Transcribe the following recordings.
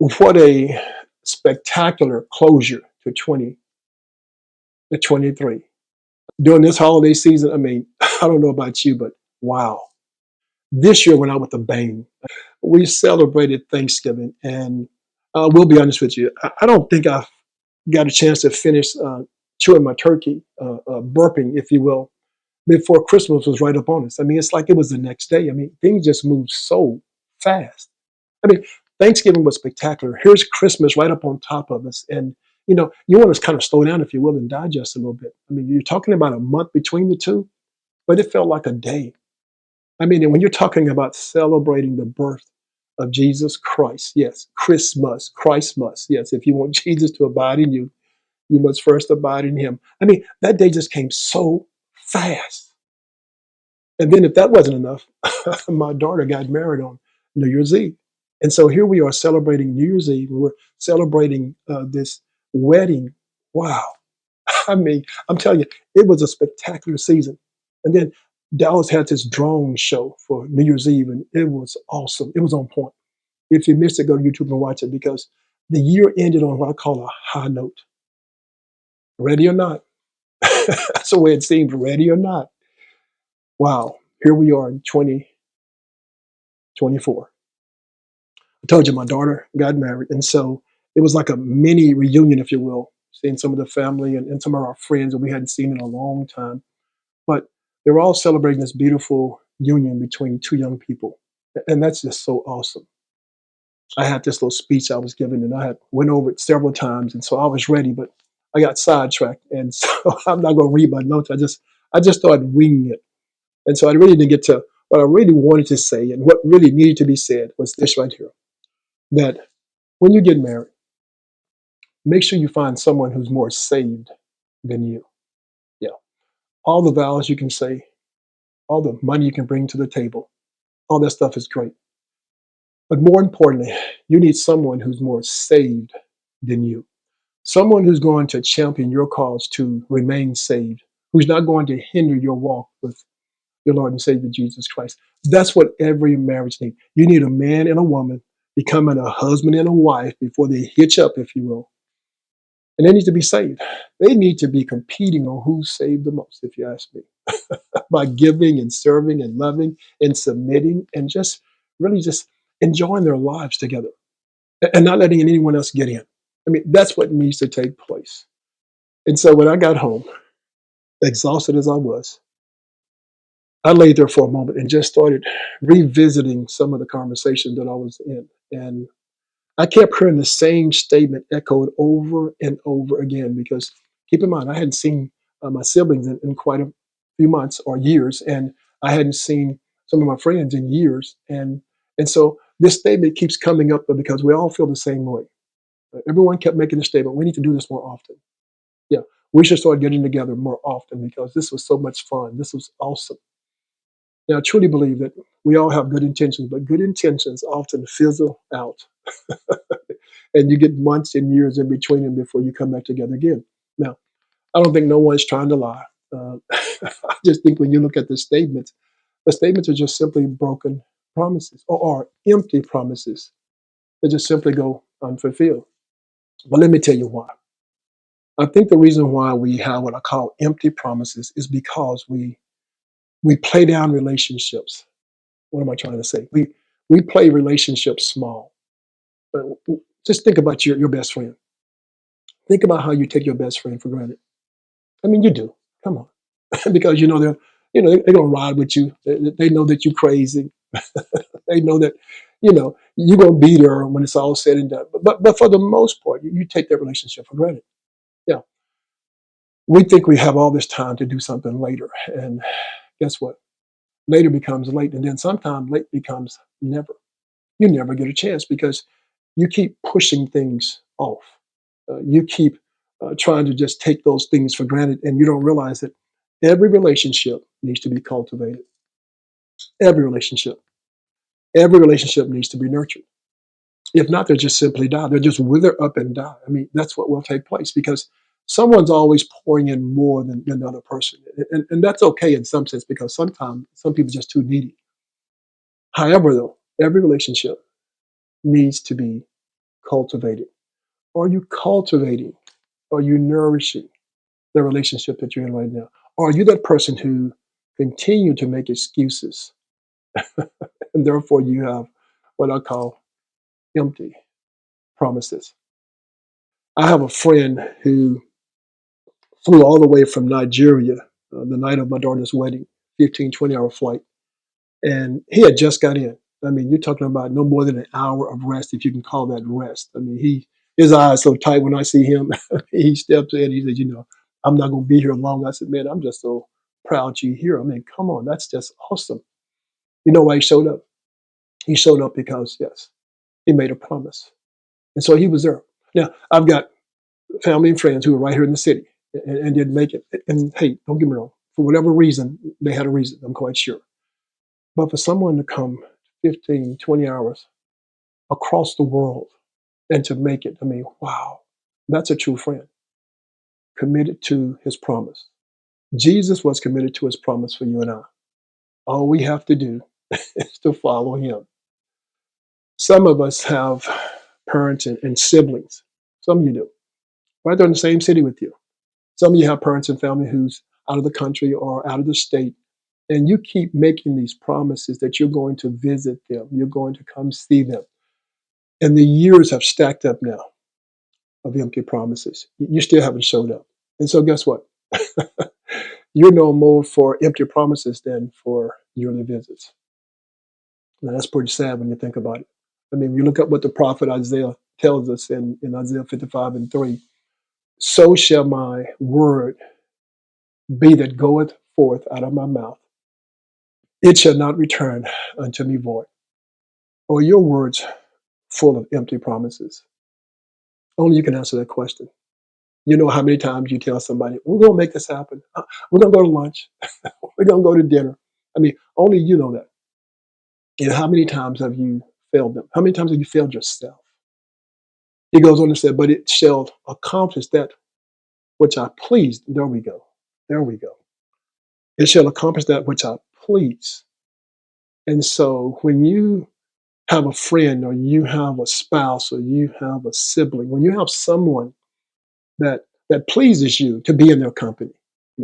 What a spectacular closure to 2023. During this holiday season, I mean, I don't know about you, but wow. This year went out with a bang. We celebrated Thanksgiving, and we'll be honest with you, I don't think I got a chance to finish chewing my turkey, burping, if you will, before Christmas was right up on us. I mean, it's like it was the next day. I mean, things just moved so fast. I mean, Thanksgiving was spectacular. Here's Christmas right up on top of us. And, you want to kind of slow down, if you will, and digest a little bit. I mean, you're talking about a month between the two, but it felt like a day. I mean, and when you're talking about celebrating the birth of Jesus Christ, yes, Christmas, yes, if you want Jesus to abide in you, you must first abide in him. I mean, that day just came so fast. And then if that wasn't enough, my daughter got married on New Year's Eve. And so here we are celebrating New Year's Eve. We're celebrating this wedding. Wow. I mean, I'm telling you, it was a spectacular season. And then Dallas had this drone show for New Year's Eve, and it was awesome. It was on point. If you missed it, go to YouTube and watch it because the year ended on what I call a high note. Ready or not, that's the way it seemed, ready or not. Wow, here we are in 2024. I told you my daughter got married. And so it was like a mini reunion, if you will, seeing some of the family and some of our friends that we hadn't seen in a long time. But they were all celebrating this beautiful union between two young people. And that's just so awesome. I had this little speech I was giving and I had went over it several times. And so I was ready, but I got sidetracked. And so I'm not going to read my notes. I just started winging it. And so I really didn't get to what I really wanted to say. And what really needed to be said was this right here, that when you get married, make sure you find someone who's more saved than you. Yeah. All the vows you can say, all the money you can bring to the table, all that stuff is great. But more importantly, you need someone who's more saved than you. Someone who's going to champion your cause to remain saved, who's not going to hinder your walk with your Lord and Savior Jesus Christ. That's what every marriage needs. You need a man and a woman becoming a husband and a wife before they hitch up, if you will. And they need to be saved. They need to be competing on who's saved the most, if you ask me, by giving and serving and loving and submitting and just really just enjoying their lives together and not letting anyone else get in. I mean, that's what needs to take place. And so when I got home, exhausted as I was, I laid there for a moment and just started revisiting some of the conversation that I was in. And I kept hearing the same statement echoed over and over again because keep in mind, I hadn't seen my siblings in quite a few months or years, and I hadn't seen some of my friends in years. And so this statement keeps coming up because we all feel the same way. Everyone kept making the statement, we need to do this more often. Yeah, we should start getting together more often because this was so much fun. This was awesome. Now, I truly believe that we all have good intentions, but good intentions often fizzle out. And you get months and years in between them before you come back together again. Now, I don't think no one's trying to lie. I just think when you look at the statements are just simply broken promises or are empty promises that just simply go unfulfilled. But let me tell you why. I think the reason why we have what I call empty promises is because we play down relationships. What am I trying to say? We play relationships small. Just think about your best friend. Think about how you take your best friend for granted. I mean, you do. Come on, because they're gonna ride with you. They know that you're crazy. They know that you're gonna be there when it's all said and done. But for the most part, you take that relationship for granted. Yeah, we think we have all this time to do something later, and guess what? Later becomes late, and then sometimes late becomes never. You never get a chance because you keep pushing things off. You keep trying to just take those things for granted, and you don't realize that every relationship needs to be cultivated. Every relationship, every relationship needs to be nurtured. If not, they'll just simply die. They'll just wither up and die. I mean, that's what will take place because someone's always pouring in more than the other person, and that's okay in some sense because sometimes some people are just too needy. However, though, every relationship needs to be cultivating? Are you cultivating? Are you nourishing the relationship that you're in right now? Or are you that person who continue to make excuses and therefore you have what I call empty promises? I have a friend who flew all the way from Nigeria the night of my daughter's wedding, 15, 20 hour flight. And he had just got in. I mean, you're talking about no more than an hour of rest, if you can call that rest. I mean, his eyes so tight when I see him. He steps in. He says, I'm not going to be here long. I said, man, I'm just so proud you're here. I mean, come on, that's just awesome. You know why he showed up? He showed up because, yes, he made a promise. And so he was there. Now, I've got family and friends who are right here in the city and didn't make it. And hey, don't get me wrong. For whatever reason, they had a reason. I'm quite sure. But for someone to come 15, 20 hours across the world and to make it, I mean, wow, that's a true friend, committed to his promise. Jesus was committed to his promise for you and I. All we have to do is to follow him. Some of us have parents and siblings. Some of you do, right there in the same city with you. Some of you have parents and family who's out of the country or out of the state, and you keep making these promises that you're going to visit them, you're going to come see them. And the years have stacked up now of empty promises. You still haven't showed up. And so guess what? You're no more for empty promises than for yearly visits. Now that's pretty sad when you think about it. I mean, you look at what the prophet Isaiah tells us in Isaiah 55:3. So shall my word be that goeth forth out of my mouth. It shall not return unto me void. Or your words full of empty promises? Only you can answer that question. You know how many times you tell somebody, we're going to make this happen. We're going to go to lunch. We're going to go to dinner. I mean, only you know that. And how many times have you failed them? How many times have you failed yourself? He goes on to say, but it shall accomplish that which I pleased. There we go. There we go. It shall accomplish that which I please. And so when you have a friend or you have a spouse or you have a sibling, when you have someone that pleases you to be in their company.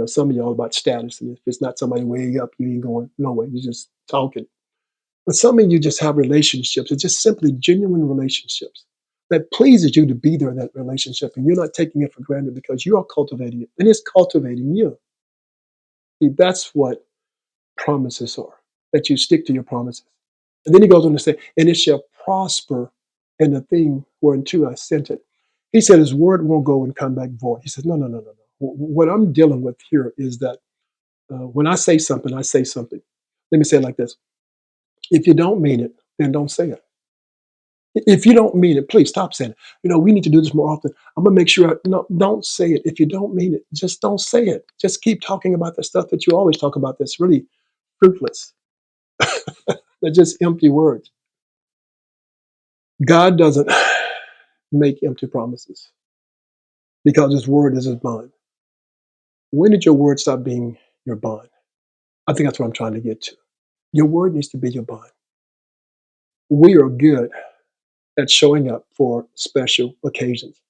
Some of y'all about status, and if it's not somebody way up, you ain't going nowhere. You're just talking. But some of you just have relationships. It's just simply genuine relationships that pleases you to be there in that relationship, and you're not taking it for granted because you are cultivating it, and it's cultivating you. See, that's what promises are, that you stick to your promises. And then he goes on to say, and it shall prosper in the thing whereunto I sent it. He said his word won't go and come back void. He said, no, no, no, no, no. What I'm dealing with here is that when I say something, I say something. Let me say it like this. If you don't mean it, then don't say it. If you don't mean it, please stop saying it. We need to do this more often. I'm going to make sure, no, don't say it. If you don't mean it, just don't say it. Just keep talking about the stuff that you always talk about that's really fruitless. They're just empty words. God doesn't make empty promises because his word is his bond. When did your word stop being your bond? I think that's what I'm trying to get to. Your word needs to be your bond. We are good at showing up for special occasions,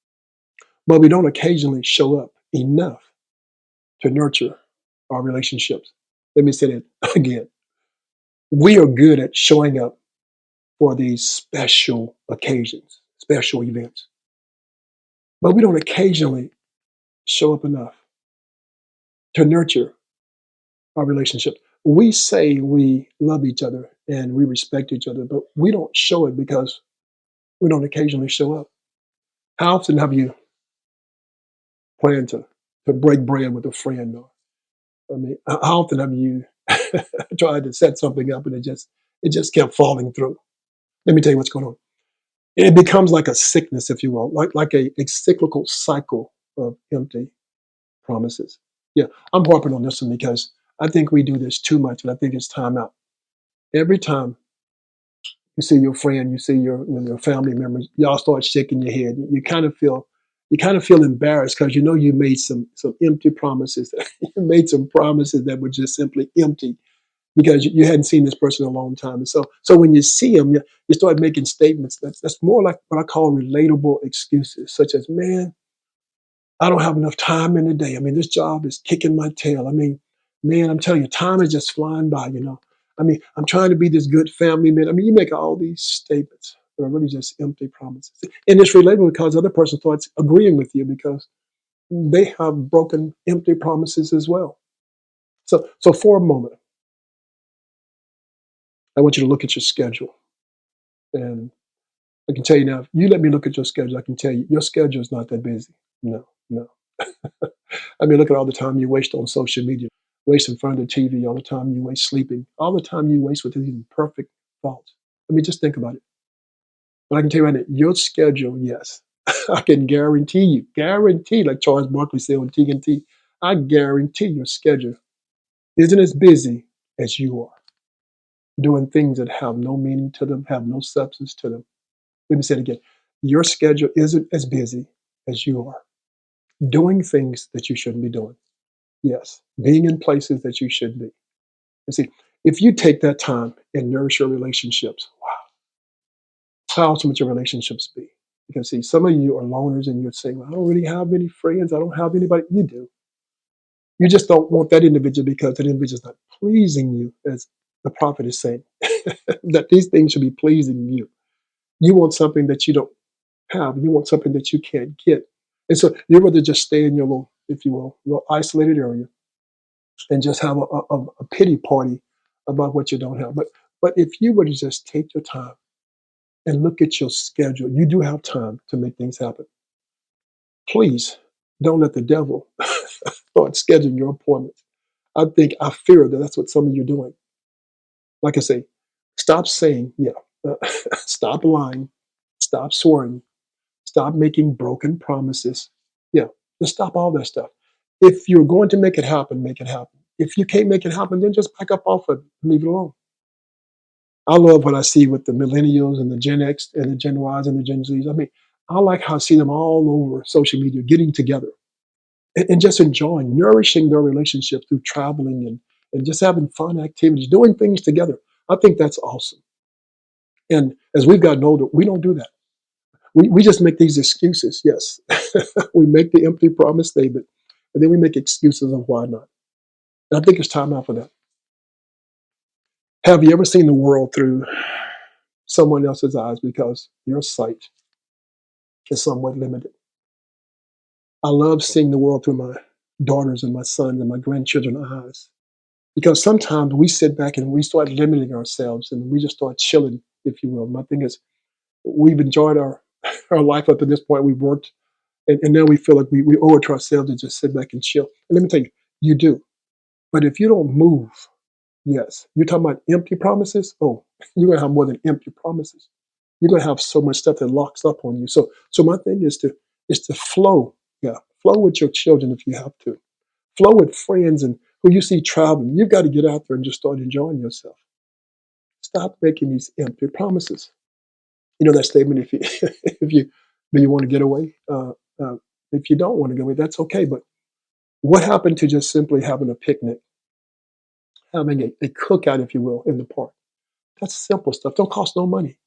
but we don't occasionally show up enough to nurture our relationships. Let me say that again. We are good at showing up for these special occasions, special events, but we don't occasionally show up enough to nurture our relationship. We say we love each other and we respect each other, but we don't show it because we don't occasionally show up. How often have you planned to break bread with a friend? Or, how often have you tried to set something up and it just kept falling through? Let me tell you what's going on. It becomes like a sickness, if you will, like a cyclical cycle of empty promises. Yeah, I'm harping on this one because I think we do this too much, and I think it's time out. Every time you see your friend, you see your family members, y'all start shaking your head. You kind of feel embarrassed because you made some empty promises. You made some promises that were just simply empty, because you hadn't seen this person in a long time. And so when you see them, you start making statements. That's more like what I call relatable excuses, such as, man, I don't have enough time in the day. I mean, this job is kicking my tail. I mean, man, I'm telling you, time is just flying by, you know. I mean, I'm trying to be this good family man. I mean, you make all these statements that are really just empty promises. And it's relatable because the other person starts agreeing with you because they have broken empty promises as well. So for a moment, I want you to look at your schedule. And I can tell you now, if you let me look at your schedule, I can tell you your schedule is not that busy. No, no. I mean, look at all the time you waste on social media, waste in front of the TV, all the time you waste sleeping, all the time you waste with these imperfect thoughts. I mean, just think about it. But I can tell you right now, your schedule, yes, I can guarantee, like Charles Barkley said on TNT, I guarantee your schedule isn't as busy as you are, doing things that have no meaning to them, have no substance to them. Let me say it again. Your schedule isn't as busy as you are, doing things that you shouldn't be doing. Yes, being in places that you shouldn't be. And see, if you take that time and nourish your relationships, wow, how awesome would your relationships be? Because see, some of you are loners and you're saying, well, I don't really have any friends. I don't have anybody. You do. You just don't want that individual because that individual is not pleasing you, as the prophet is saying, that these things should be pleasing you. You want something that you don't have. You want something that you can't get. And so you'd rather just stay in your little, if you will, little isolated area and just have a pity party about what you don't have. But if you were to just take your time and look at your schedule, you do have time to make things happen. Please don't let the devil start scheduling your appointments. I fear that that's what some of you are doing. Like I say, stop saying, yeah, stop lying, stop swearing, stop making broken promises. Yeah, just stop all that stuff. If you're going to make it happen, make it happen. If you can't make it happen, then just back up off it and leave it alone. I love what I see with the millennials and the Gen X and the Gen Ys and the Gen Zs. I mean, I like how I see them all over social media getting together and just enjoying, nourishing their relationship through traveling and just having fun activities, doing things together. I think that's awesome. And as we've gotten older, we don't do that. We just make these excuses. Yes, we make the empty promise statement, and then we make excuses of why not. And I think it's time out for that. Have you ever seen the world through someone else's eyes because your sight is somewhat limited? I love seeing the world through my daughters and my sons and my grandchildren's eyes because sometimes we sit back and we start limiting ourselves and we just start chilling, if you will. My thing is, we've enjoyed our our life up to this point. We've worked, and now we feel like we owe it to ourselves to just sit back and chill. And let me tell you, you do. But if you don't move, yes, you're talking about empty promises. Oh, you're gonna have more than empty promises. You're gonna have so much stuff that locks up on you. So my thing is to flow. Yeah, flow with your children if you have to. Flow with friends and who you see traveling. You've got to get out there and just start enjoying yourself. Stop making these empty promises. You know that statement. If you if you do you want to get away? If you don't want to get away, that's okay. But what happened to just simply having a picnic, having a cookout, if you will, in the park? That's simple stuff. Don't cost no money.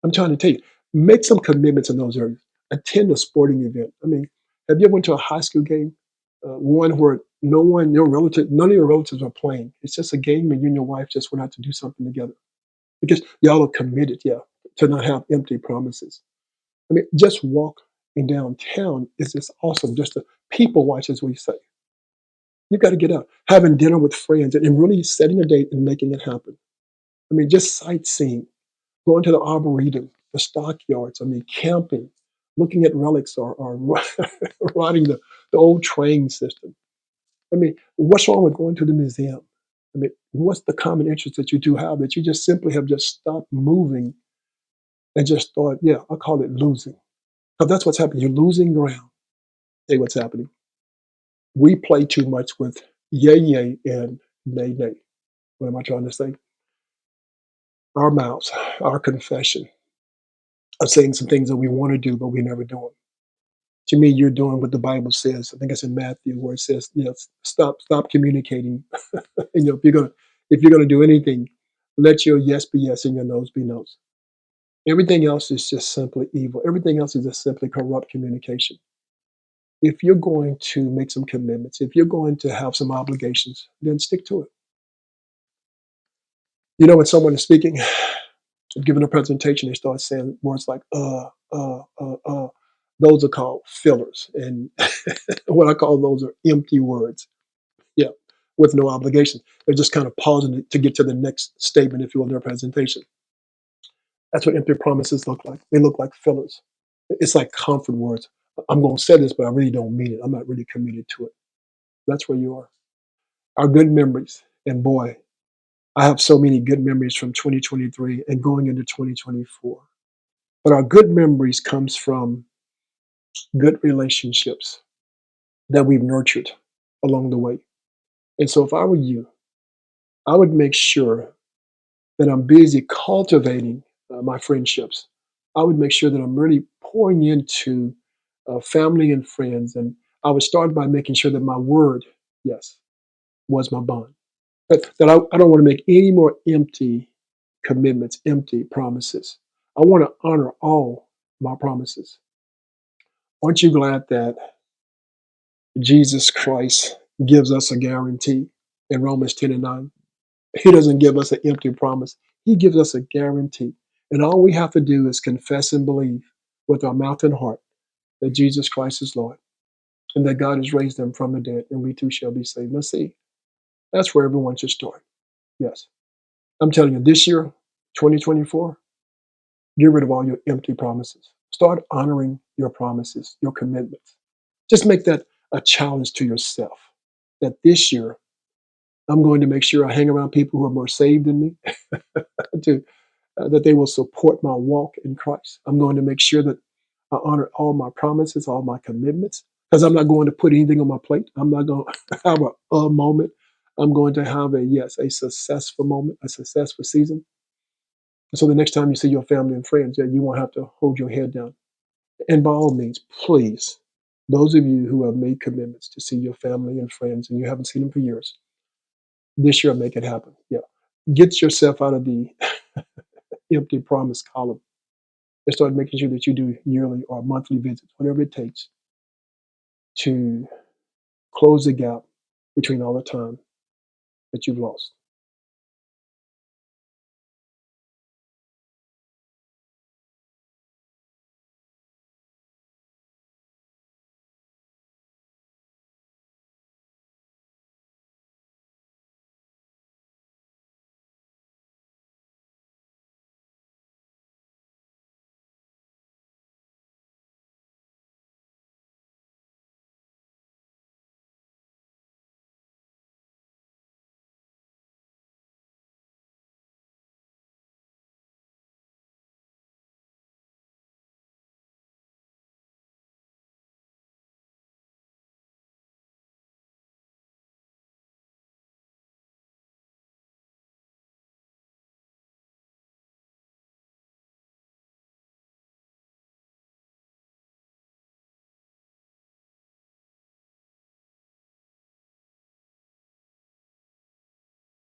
I'm trying to tell you, make some commitments in those areas. Attend a sporting event. I mean, have you ever went to a high school game? One where none of your relatives are playing. It's just a game, and you and your wife just went out to do something together because y'all are committed, yeah, to not have empty promises. I mean, just walk in downtown is just awesome. Just to people watch, as we say. You got to get out, having dinner with friends, and really setting a date and making it happen. I mean, just sightseeing, going to the arboretum, the stockyards. I mean, camping, looking at relics, or riding the old train system. I mean, what's wrong with going to the museum? I mean, what's the common interest that you do have that you just simply have just stopped moving and just thought, yeah, I call it losing. Because that's what's happening. You're losing ground. Hey, what's happening? We play too much with yay, yay, and nay, nay. What am I trying to say? Our mouths, our confession of saying some things that we want to do, but we never do them. To me, you're doing what the Bible says. I think it's in Matthew where it says, stop communicating. And, if If you're going to do anything, let your yes be yes and your no's be no's. Everything else is just simply evil. Everything else is just simply corrupt communication. If you're going to make some commitments, if you're going to have some obligations, then stick to it. You know, when someone is speaking, giving a presentation, they start saying words like those are called fillers. And what I call those are empty words. Yeah, with no obligation. They're just kind of pausing to get to the next statement, if you will, in their presentation. That's what empty promises look like. They look like fillers. It's like comfort words. I'm going to say this, but I really don't mean it. I'm not really committed to it. That's where you are. Our good memories, and boy, I have so many good memories from 2023 and going into 2024. But our good memories comes from good relationships that we've nurtured along the way. And so if I were you, I would make sure that I'm busy cultivating my friendships. I would make sure that I'm really pouring into family and friends. And I would start by making sure that my word, yes, was my bond. That I don't want to make any more empty commitments, empty promises. I want to honor all my promises. Aren't you glad that Jesus Christ gives us a guarantee in Romans 10 and 9? He doesn't give us an empty promise. He gives us a guarantee. And all we have to do is confess and believe with our mouth and heart that Jesus Christ is Lord and that God has raised him from the dead, and we too shall be saved. Now, see, that's where everyone should start. Yes. I'm telling you, this year, 2024, get rid of all your empty promises. Start honoring your promises, your commitments. Just make that a challenge to yourself that this year, I'm going to make sure I hang around people who are more saved than me, to that they will support my walk in Christ. I'm going to make sure that I honor all my promises, all my commitments, because I'm not going to put anything on my plate. I'm not going to have a moment. I'm going to have a successful moment, a successful season. So the next time you see your family and friends, yeah, you won't have to hold your head down. And by all means, please, those of you who have made commitments to see your family and friends and you haven't seen them for years, this year make it happen. Yeah. Get yourself out of the empty promise column and start making sure that you do yearly or monthly visits, whatever it takes to close the gap between all the time that you've lost.